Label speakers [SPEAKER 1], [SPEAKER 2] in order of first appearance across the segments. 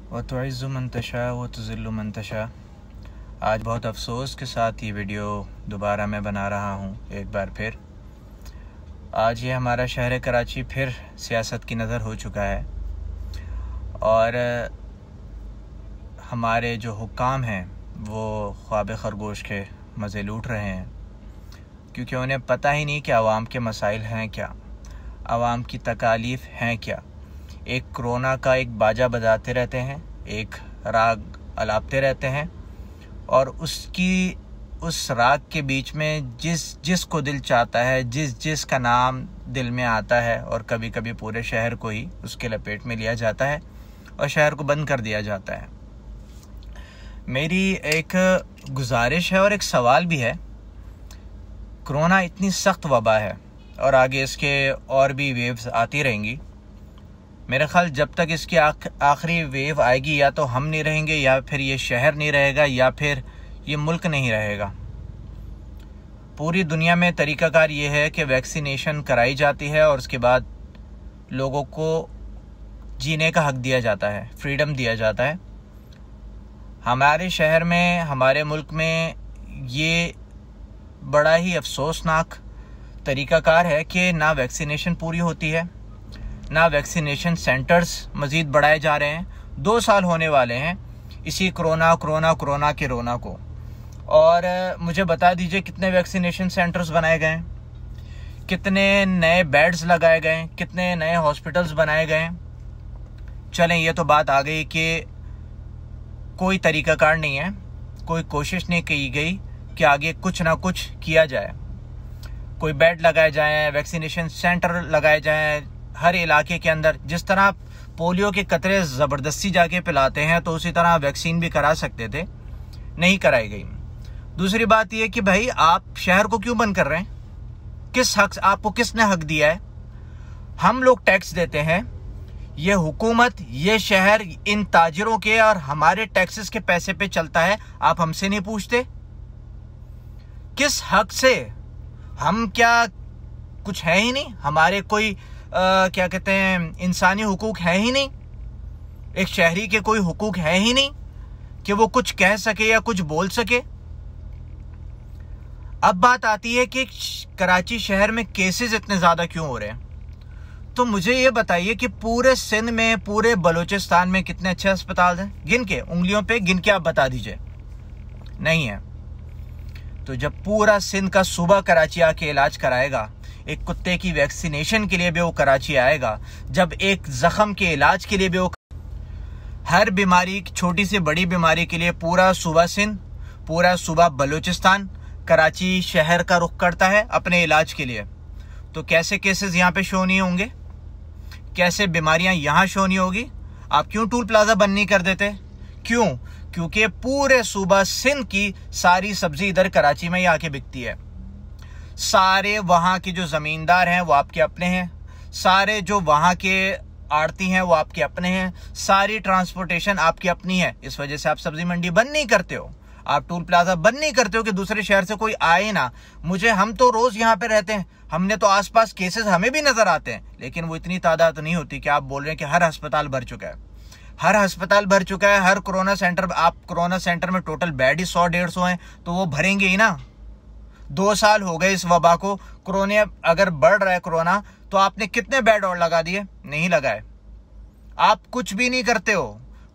[SPEAKER 1] व तुइज़्ज़ु मन तशा व तुज़िल्लु मन तशा। आज बहुत अफसोस के साथ ये वीडियो दोबारा मैं बना रहा हूँ एक बार फिर। आज ये हमारा शहर कराची फिर सियासत की नज़र हो चुका है और हमारे जो हुक्काम हैं वो ख्वाब खरगोश के मज़े लूट रहे हैं, क्योंकि उन्हें पता ही नहीं कि आवाम के मसाइल हैं क्या, आवाम की तकालीफ़ हैं क्या। एक कोरोना का एक बाजा बजाते रहते हैं, एक राग अलापते रहते हैं और उस राग के बीच में जिस को दिल चाहता है, जिस का नाम दिल में आता है, और कभी कभी पूरे शहर को ही उसके लपेट में लिया जाता है और शहर को बंद कर दिया जाता है। मेरी एक गुजारिश है और एक सवाल भी है। कोरोना इतनी सख्त वबा है और आगे इसके और भी वेव्स आती रहेंगी। मेरे ख्याल जब तक इसकी आखिरी वेव आएगी, या तो हम नहीं रहेंगे, या फिर ये शहर नहीं रहेगा, या फिर ये मुल्क नहीं रहेगा। पूरी दुनिया में तरीक़ाकार ये है कि वैक्सीनेशन कराई जाती है और उसके बाद लोगों को जीने का हक दिया जाता है, फ्रीडम दिया जाता है। हमारे शहर में, हमारे मुल्क में ये बड़ा ही अफसोसनाक तरीक़ाकार है कि ना वैक्सीनेशन पूरी होती है, ना वैक्सीनेशन सेंटर्स मज़ीद बढ़ाए जा रहे हैं। 2 साल होने वाले हैं इसी कोरोना के रोना को। और मुझे बता दीजिए कितने वैक्सीनेशन सेंटर्स बनाए गए हैं, कितने नए बेड्स लगाए गए हैं, कितने नए हॉस्पिटल्स बनाए गए हैं। चलें, ये तो बात आ गई कि कोई तरीक़ाकार नहीं है, कोई कोशिश नहीं की गई कि आगे कुछ ना कुछ किया जाए, कोई बेड लगाए जाएं, वैक्सीनेशन सेंटर लगाए जाएं हर इलाके के अंदर। जिस तरह पोलियो के कतरे ज़बरदस्ती जाके पिलाते हैं, तो उसी तरह वैक्सीन भी करा सकते थे, नहीं कराई गई। दूसरी बात यह कि भाई आप शहर को क्यों बंद कर रहे हैं? किस हक, आपको किसने हक दिया है? हम लोग टैक्स देते हैं, ये हुकूमत, ये शहर इन ताजिरों के और हमारे टैक्सेस के पैसे पे चलता है। आप हमसे नहीं पूछते किस हक से? हम क्या कुछ है ही नहीं? हमारे कोई क्या कहते हैं, इंसानी हुकूक है ही नहीं? एक शहरी के कोई हुकूक है ही नहीं कि वो कुछ कह सके या कुछ बोल सके? अब बात आती है कि कराची शहर में केसेस इतने ज़्यादा क्यों हो रहे हैं। तो मुझे ये बताइए कि पूरे सिंध में, पूरे बलूचिस्तान में कितने अच्छे अस्पताल हैं? गिन के, उंगलियों पे गिन के आप बता दीजिए। नहीं है। तो जब पूरा सिंध का सूबा कराची आके इलाज कराएगा, एक कुत्ते की वैक्सीनेशन के लिए भी वो कराची आएगा, जब एक जख्म के इलाज के लिए भी वो, हर बीमारी, छोटी से बड़ी बीमारी के लिए पूरा सूबा सिंध, पूरा सूबा बलूचिस्तान कराची शहर का रुख करता है अपने इलाज के लिए, तो कैसे केसेस यहाँ पे शो नहीं होंगे? कैसे बीमारियां यहाँ शो नहीं होगी? आप क्यों टूल प्लाजा बंद नहीं कर देते? क्यों? क्योंकि पूरे सूबा सिंध की सारी सब्जी इधर कराची में ही आके बिकती है। सारे वहाँ के जो ज़मींदार हैं वो आपके अपने हैं, सारे जो वहाँ के आड़ती हैं वो आपके अपने हैं, सारी ट्रांसपोर्टेशन आपकी अपनी है। इस वजह से आप सब्जी मंडी बंद नहीं करते हो, आप टूल प्लाजा बंद नहीं करते हो कि दूसरे शहर से कोई आए ना। हम तो रोज़ यहाँ पे रहते हैं, हमने तो आसपास केसेस हमें भी नज़र आते हैं, लेकिन वो इतनी तादाद नहीं होती कि आप बोल रहे हैं कि हर अस्पताल भर चुका है। हर अस्पताल भर चुका है, हर कोरोना सेंटर, आप कोरोना सेंटर में टोटल बेड ही 100-150 हैं, तो वो भरेंगे ही ना। 2 साल हो गए इस वबा को। कोरोना अगर बढ़ रहा है कोरोना, तो आपने कितने बेड और लगा दिए? नहीं लगाए। आप कुछ भी नहीं करते हो,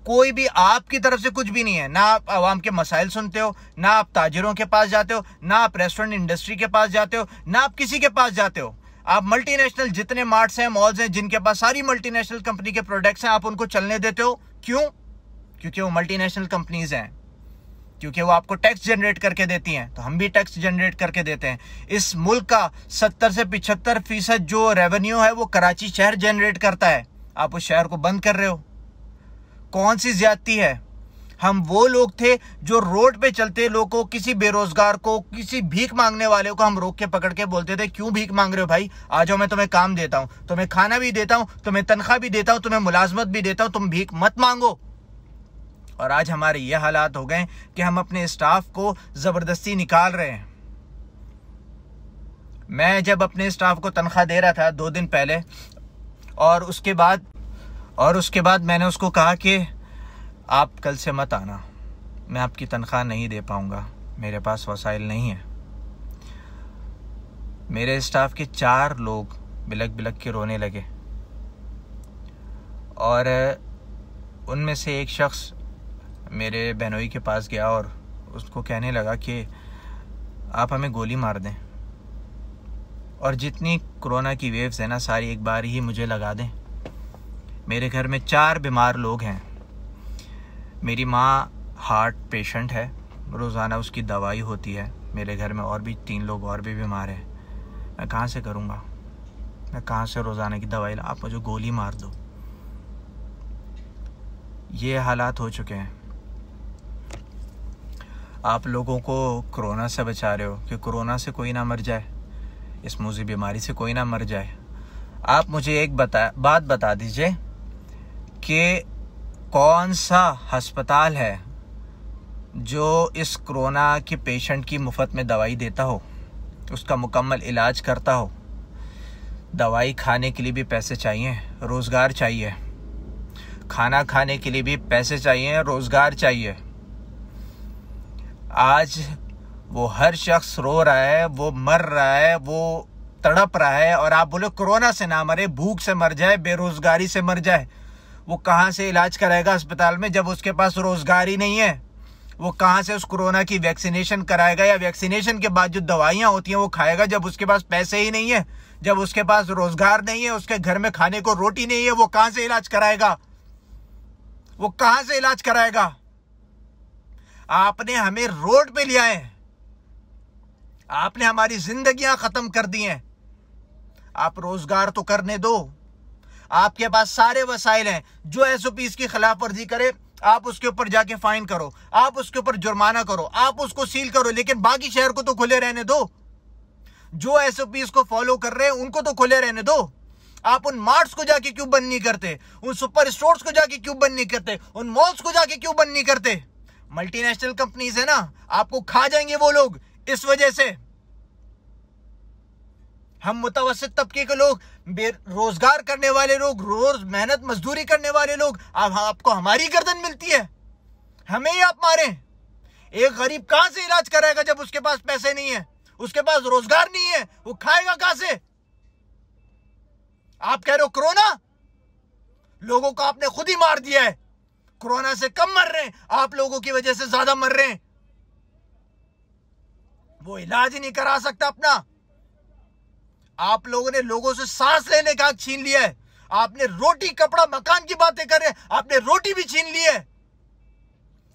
[SPEAKER 1] कोई भी आपकी तरफ से कुछ भी नहीं है। ना आप आवाम के मसाइल सुनते हो, ना आप ताजिरों के पास जाते हो, ना आप रेस्टोरेंट इंडस्ट्री के पास जाते हो, ना आप किसी के पास जाते हो। आप मल्टीनेशनल जितने मार्ट्स हैं, मॉल्स हैं, जिनके पास सारी मल्टीनेशनल कंपनी के प्रोडक्ट्स हैं, आप उनको चलने देते हो। क्यों? क्योंकि वो मल्टीनेशनल कंपनीज हैं, क्योंकि वो आपको टैक्स जनरेट करके देती हैं, तो हम भी टैक्स जनरेट करके देते हैं। इस मुल्क का 70 से 75% जो रेवेन्यू है वो कराची शहर जनरेट करता है। आप उस शहर को बंद कर रहे हो। कौन सी ज्यादती है? हम वो लोग थे जो रोड पे चलते लोगों को, किसी बेरोजगार को, किसी भीख मांगने वाले को हम रोक के पकड़ के बोलते थे, क्यों भीख मांग रहे हो भाई? आ जाओ, मैं तुम्हें काम देता हूं, तुम्हें खाना भी देता हूं, तुम्हें तनख्वाह भी देता हूं, तुम्हें मुलाजमत भी देता हूं, तुम भीख मत मांगो। और आज हमारे ये हालात हो गए कि हम अपने स्टाफ को जबरदस्ती निकाल रहे हैं। मैं जब अपने स्टाफ को तनख्वाह दे रहा था 2 दिन पहले, और उसके बाद मैंने उसको कहा कि आप कल से मत आना, मैं आपकी तनख्वाह नहीं दे पाऊँगा, मेरे पास वसाइल नहीं है। मेरे स्टाफ के 4 लोग बिलक बिलक के रोने लगे और उनमें से एक शख्स मेरे बहनोई के पास गया और उसको कहने लगा कि आप हमें गोली मार दें और जितनी कोरोना की वेव्स है ना सारी एक बार ही मुझे लगा दें। मेरे घर में 4 बीमार लोग हैं। मेरी माँ हार्ट पेशेंट है, रोज़ाना उसकी दवाई होती है। मेरे घर में और भी 3 लोग और भी बीमार हैं। मैं कहाँ से करूँगा, मैं कहाँ से रोज़ाना की दवाई आप मुझे गोली मार दो। ये हालात हो चुके हैं। आप लोगों को कोरोना से बचा रहे हो कि कोरोना से कोई ना मर जाए, इस मुझे बीमारी से कोई ना मर जाए। आप मुझे एक बात बता दीजिए कि कौन सा अस्पताल है जो इस कोरोना के पेशेंट की मुफ्त में दवाई देता हो, उसका मुकम्मल इलाज करता हो। दवाई खाने के लिए भी पैसे चाहिए, रोज़गार चाहिए। खाना खाने के लिए भी पैसे चाहिए, रोज़गार चाहिए। आज वो हर शख्स रो रहा है, वो मर रहा है, वो तड़प रहा है और आप बोले कोरोना से ना मरे, भूख से मर जाए, बेरोज़गारी से मर जाए। वो कहाँ से इलाज कराएगा अस्पताल में जब उसके पास रोज़गार ही नहीं है? वो कहाँ से उस कोरोना की वैक्सीनेशन कराएगा या वैक्सीनेशन के बाद जो दवाइयाँ होती हैं वो खाएगा जब उसके पास पैसे ही नहीं है, जब उसके पास रोज़गार नहीं है, उसके घर में खाने को रोटी नहीं है? वो कहाँ से इलाज कराएगा? वो कहाँ से इलाज कराएगा? आपने हमें रोड पे लिया है, आपने हमारी जिंदगियां खत्म कर दी हैं। आप रोजगार तो करने दो। आपके पास सारे वसाइल हैं। जो SOPs की खिलाफ वर्जी करे आप उसके ऊपर जाके फाइन करो, आप उसके ऊपर जुर्माना करो, आप उसको सील करो, लेकिन बाकी शहर को तो खुले रहने दो। जो SOPs को फॉलो कर रहे हैं उनको तो खुले रहने दो। आप उन मार्ट्स को जाके क्यों बंद नहीं करते? उन सुपर स्टोर्स को जाके क्यों बंद नहीं करते? उन मॉल्स को जाके क्यों बंद नहीं करते? मल्टीनेशनल कंपनीज है ना, आपको खा जाएंगे वो लोग। इस वजह से हम मुतवस्सित तबके के लोग, बेरोजगार करने वाले लोग, रोज मेहनत मजदूरी करने वाले लोग, आपको हमारी गर्दन मिलती है, हमें ही आप मारे। एक गरीब कहां से इलाज कराएगा जब उसके पास पैसे नहीं है, उसके पास रोजगार नहीं है? वो खाएगा कहां से? आप कह रहे हो कोरोना, लोगों को आपने खुद ही मार दिया है। कोरोना से कम मर रहे हैं, आप लोगों की वजह से ज्यादा मर रहे हैं। वो इलाज ही नहीं करा सकता अपना। आप लोगों ने लोगों से सांस लेने का हक छीन लिया है। आपने रोटी कपड़ा मकान की बातें कर रहे हैं, आपने रोटी भी छीन ली है।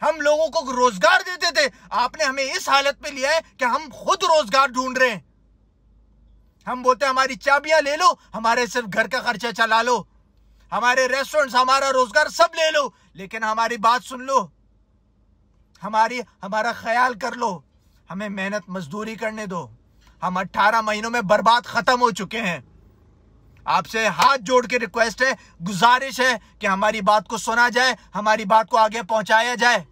[SPEAKER 1] हम लोगों को रोजगार देते थे, आपने हमें इस हालत पे लिया है कि हम खुद रोजगार ढूंढ रहे हैं। हम बोलते हैं हमारी चाबियां ले लो, हमारे सिर्फ घर का खर्चा चला लो, हमारे रेस्टोरेंट्स, हमारा रोजगार सब ले लो, लेकिन हमारी बात सुन लो, हमारा ख्याल कर लो, हमें मेहनत मजदूरी करने दो। हम 18 महीनों में बर्बाद खत्म हो चुके हैं। आपसे हाथ जोड़ के रिक्वेस्ट है, गुजारिश है कि हमारी बात को सुना जाए, हमारी बात को आगे पहुंचाया जाए।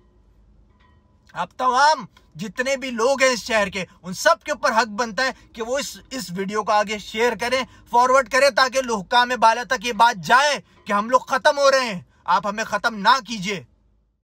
[SPEAKER 1] अब तमाम जितने भी लोग हैं इस शहर के, उन सब के ऊपर हक बनता है कि वो इस वीडियो को आगे शेयर करें, फॉरवर्ड करें, ताकि हुक्काम बाला तक ये बात जाए कि हम लोग खत्म हो रहे हैं। आप हमें खत्म ना कीजिए।